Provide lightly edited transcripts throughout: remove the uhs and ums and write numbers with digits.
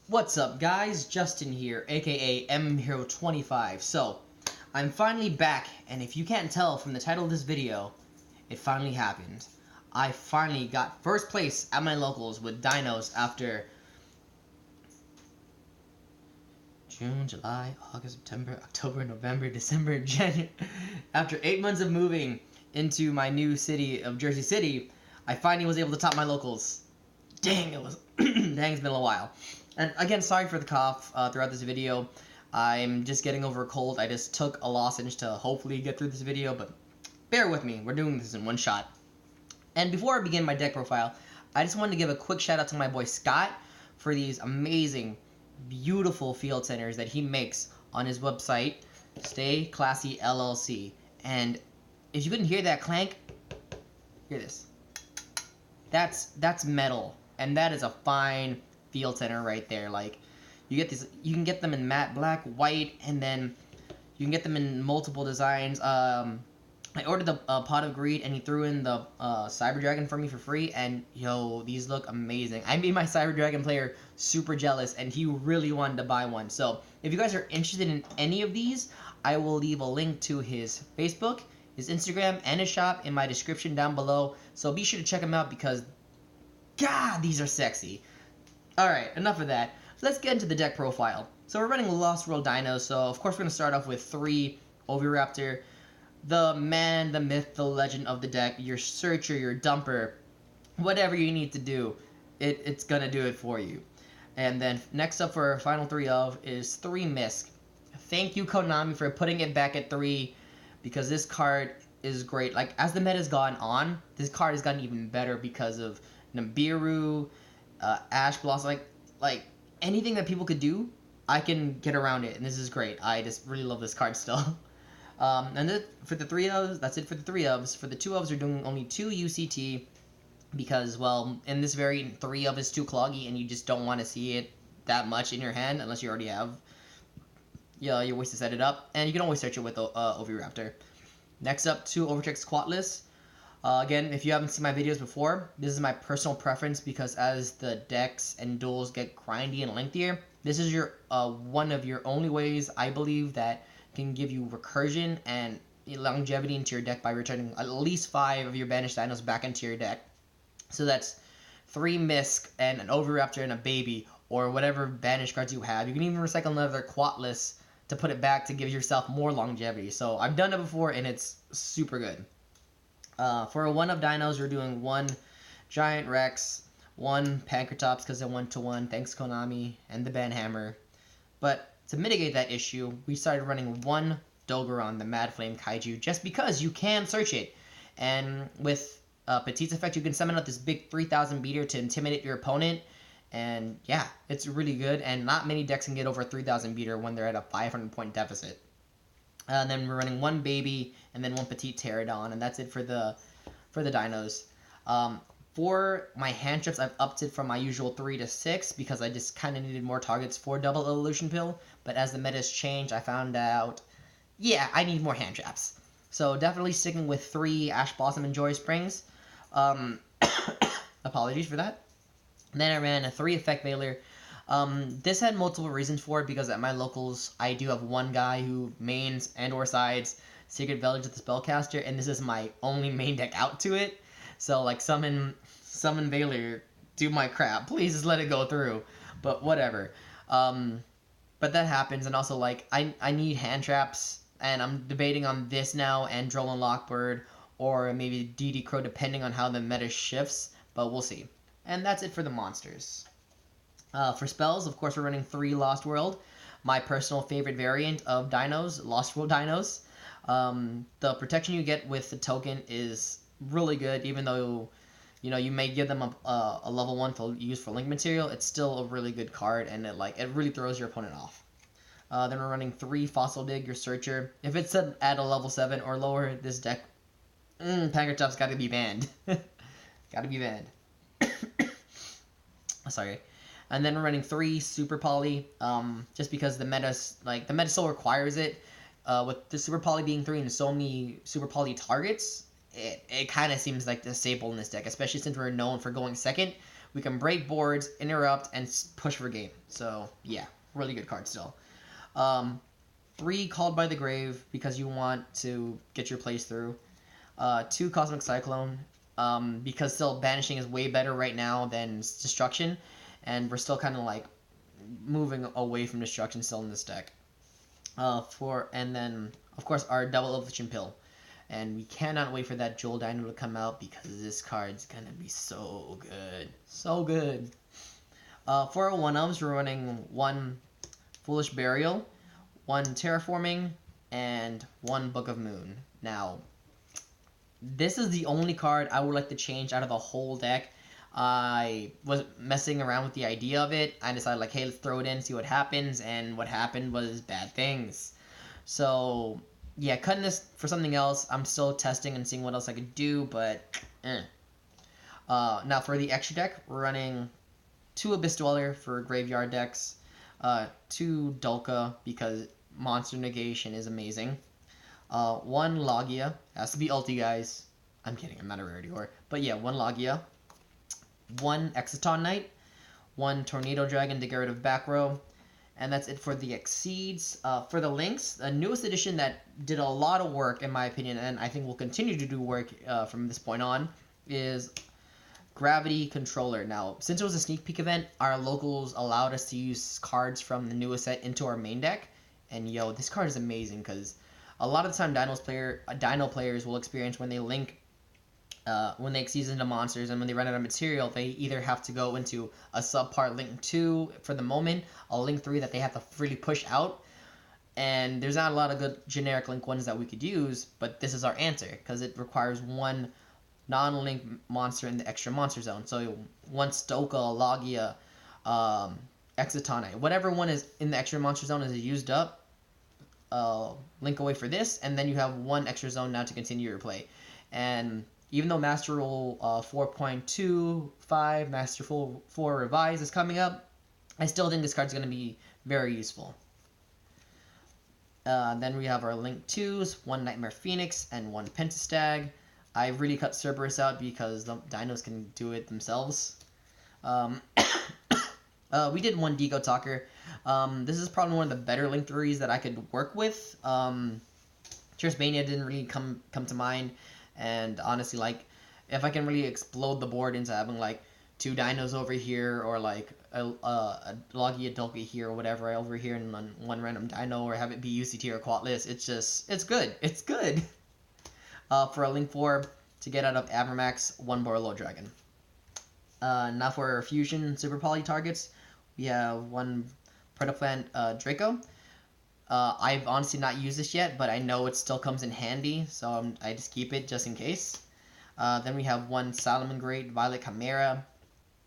What's up, guys? Justin here, aka MHero25. So, I'm finally back, and if you can't tell from the title of this video, it finally happened. I finally got first place at my locals with Dinos after June, July, August, September, October, November, December, January. After 8 months of moving into my new city of Jersey City, I finally was able to top my locals. Dang, it's been a little while. And again, sorry for the cough throughout this video. I'm just getting over a cold. I just took a lozenge to hopefully get through this video, but bear with me. We're doing this in one shot. And before I begin my deck profile, I just wanted to give a quick shout out to my boy Scott for these amazing, beautiful field centers that he makes on his website, Stay Classy LLC. And if you couldn't hear that clank, hear this. That's metal, and that is a fine field center right there. Like, you can get them in matte black, white, and then you can get them in multiple designs. I ordered the Pot of Greed, and he threw in the Cyber Dragon for me for free, and yo, these look amazing. I made my Cyber Dragon player super jealous, and he really wanted to buy one. So if you guys are interested in any of these, I will leave a link to his Facebook, his Instagram, and his shop in my description down below. So be sure to check them out because, God, these are sexy. Alright, enough of that. Let's get into the deck profile. So we're running Lost World Dinos, so of course we're going to start off with 3 Oviraptor. The man, the myth, the legend of the deck, your searcher, your dumper, whatever you need to do, it's going to do it for you. And then next up for our final 3 of is 3 Misk. Thank you, Konami, for putting it back at 3, because this card is great. Like, as the meta's gone on, this card has gotten even better because of Nibiru, Ash Blossom, like anything that people could do, I can get around it, and this is great. I just really love this card still. And then for the 3 ofs, that's it for the 3 ofs. For the 2 ofs, we're doing only 2 UCT because, well, in this variant, 3 of is too cloggy, and you just don't want to see it that much in your hand unless you already have your ways to set it up, and you can always search it with Oviraptor. Next up, 2 Overcheck Squatless. Again, if you haven't seen my videos before, this is my personal preference because as the decks and duels get grindy and lengthier, this is your one of your only ways, I believe, that can give you recursion and longevity into your deck by returning at least 5 of your banished dinos back into your deck. So that's 3 Misk and an Oviraptor and a baby, or whatever banished cards you have. You can even recycle another Quatless to put it back to give yourself more longevity. So I've done it before, and it's super good. For a 1 of dinos, we're doing 1 Giant Rex, 1 Pankratops because they're 1-to-1, thanks Konami, and the Banhammer. But to mitigate that issue, we started running 1 Dogeron, the Mad Flame Kaiju, just because you can search it. And with Petite's effect, you can summon out this big 3000 beater to intimidate your opponent. And yeah, it's really good, and not many decks can get over a 3000 beater when they're at a 500 point deficit. And then we're running 1 baby and then 1 petite pterodon, and that's it for the dinos. For my hand trips, I've upped it from my usual 3 to 6 because I just kind of needed more targets for double evolution pill. But as the meta's changed, I found out, yeah, I need more hand traps. So definitely sticking with 3 Ash Blossom and Joy Springs. Apologies for that. And then I ran a 3 Effect Veiler. This had multiple reasons for it because at my locals, I do have 1 guy who mains and or sides Secret Village with the Spellcaster, and this is my only main deck out to it. So, like, summon Veiler, do my crap. Please just let it go through. But whatever. But that happens, and also, like, I need hand traps, and I'm debating on this now, and Droll Lockbird, or maybe DD Crow, depending on how the meta shifts, but we'll see. And that's it for the monsters. For spells, of course, we're running 3 Lost World, my personal favorite variant of dinos, Lost World dinos. The protection you get with the token is really good, even though, you may give them a level 1 to use for link material. It's still a really good card, and it really throws your opponent off. Then we're running 3 Fossil Dig, your searcher. If it's at a level 7 or lower, this deck, Pankratops gotta be banned. Gotta be banned. Sorry. And then we're running 3 Super Poly, just because the meta still requires it. With the Super Poly being 3 and so many Super Poly targets, it kind of seems like the staple in this deck, especially since we're known for going second. We can break boards, interrupt, and push for game. So yeah, really good card still. 3 Called by the Grave because you want to get your plays through. 2 Cosmic Cyclone because still banishing is way better right now than destruction, and we're still kind of like moving away from destruction still in this deck. And then of course our double Evolution Pill, and we cannot wait for that Joel Dino to come out because this card's gonna be so good, so good. For our 1-ofs, we're running 1 Foolish Burial, 1 Terraforming, and 1 Book of Moon. Now, this is the only card I would like to change out of the whole deck. I was messing around with the idea of it. I decided like, hey, let's throw it in, see what happens, and what happened was bad things. So, yeah, cutting this for something else. I'm still testing and seeing what else I could do, but now for the extra deck, we're running 2 Abyss Dweller for graveyard decks, 2 Dulka because monster negation is amazing, 1 Logia, has to be ulti, guys. I'm kidding, I'm not a rarity whore. But yeah, 1 Logia, 1 Exciton Knight, 1 Tornado Dragon to get rid of back row, and that's it for the Exceeds. For the links, the newest edition that did a lot of work, in my opinion, and I think will continue to do work from this point on, is Gravity Controller. Now, since it was a sneak peek event, our locals allowed us to use cards from the newest set into our main deck, and yo, this card is amazing because a lot of the time Dino players will experience when they link, when they exceed into monsters and when they run out of material, they either have to go into a subpart Link 2 for the moment, a Link 3 that they have to freely push out, and there's not a lot of good generic Link 1s that we could use, but this is our answer, because it requires 1 non-Link monster in the extra monster zone. So 1 Stoka, Logia, Exciton, whatever one is in the extra monster zone is used up, link away for this, and then you have 1 extra zone now to continue your play. And even though Master Rule 4.25, Master Rule 4 Revised is coming up, I still think this card's going to be very useful. Then we have our Link 2s, 1 Nightmare Phoenix, and 1 Pentastag. I really cut Cerberus out because the dinos can do it themselves. We did 1 Deco Talker. This is probably one of the better Link 3s that I could work with. Cheers Mania didn't really come to mind. And honestly, like, if I can really explode the board into having, like, 2 dinos over here, or, like, a Logia Dulka here, or whatever, over here, and then 1 random dino, or have it be UCT or Quatless, it's good. It's good. For a Link 4, to get out of Avermax, 1 Borolo Dragon. Now for our Fusion Super Poly targets, we have 1 Predaplant Draco. I've honestly not used this yet, but I know it still comes in handy, so I just keep it just in case. Then we have 1 Salomon Great Violet Chimera.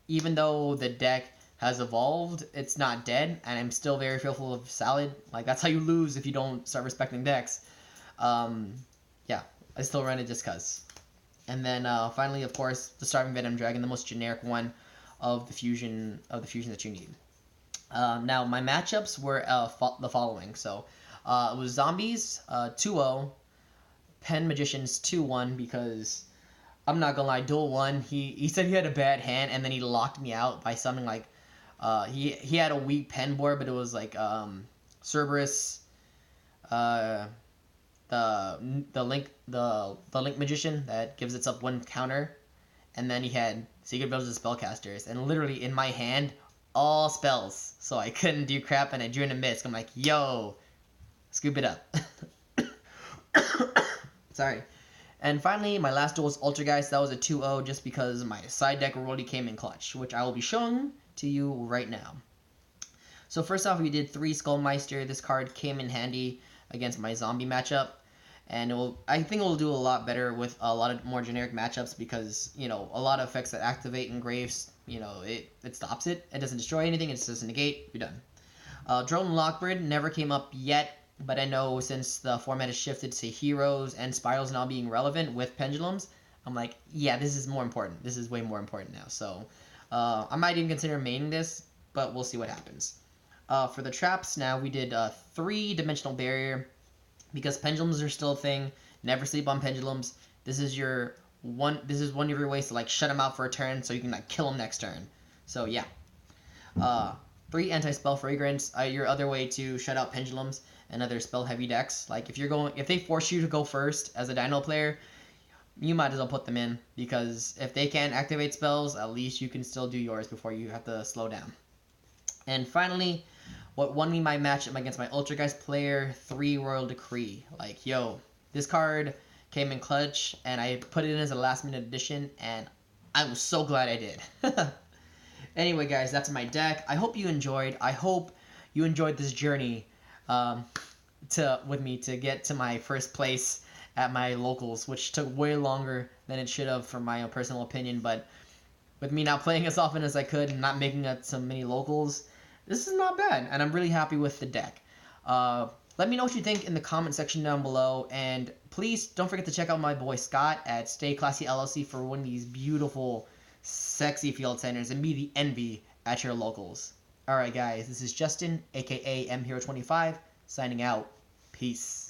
Even though the deck has evolved, it's not dead, and I'm still very fearful of Salad. Like, that's how you lose if you don't start respecting decks. Yeah, I still run it just cuz. And then finally, of course, the Starving Venom Dragon, the most generic one of the fusion that you need. Now, my matchups were the following. So, it was Zombies 2-0, Pen Magicians 2-1, because I'm not gonna lie, Duel 1, he said he had a bad hand, and then he locked me out by something like, he had a weak pen board, but it was like Cerberus, the Link Magician that gives itself 1 counter, and then he had Secret Village of Spellcasters, and literally in my hand, all spells, so I couldn't do crap, and I drew in a miss. I'm like, yo, scoop it up. Sorry. And finally, my last duel was Ultrageist. That was a 2-0 just because my side deck really came in clutch, which I will be showing to you right now. So first off, we did 3 Skullmeister. This card came in handy against my zombie matchup, and I think it will do a lot better with a lot of more generic matchups because, you know, a lot of effects that activate in Graves, you know, it stops it. It doesn't destroy anything. It just doesn't negate. You're done. Drone Lockbird never came up yet, but I know since the format has shifted to heroes and spirals now being relevant with pendulums, I'm like, yeah, this is more important. This is way more important now. So I might even consider maining this, but we'll see what happens. For the traps, now we did 3-dimensional barrier because pendulums are still a thing. Never sleep on pendulums. This is one of your ways to like shut them out for a turn so you can like kill them next turn. So yeah. Uh, 3 anti-spell fragrance. Your other way to shut out pendulums and other spell-heavy decks. Like if they force you to go first as a Dino player, you might as well put them in, because if they can't activate spells, at least you can still do yours before you have to slow down. And finally, what won me my matchup against my Ultra Guys player, 3 Royal Decree. Like, yo, this card came in clutch, and I put it in as a last minute addition, and I was so glad I did. Anyway, guys, that's my deck. I hope you enjoyed. I hope you enjoyed this journey with me to get to my first place at my locals, which took way longer than it should have, for my own personal opinion. But with me now playing as often as I could and not making it so many locals, this is not bad, and I'm really happy with the deck. Let me know what you think in the comment section down below, and please don't forget to check out my boy Scott at Stay Classy LLC for one of these beautiful, sexy field centers, and be the envy at your locals. Alright guys, this is Justin, aka MHero25, signing out. Peace.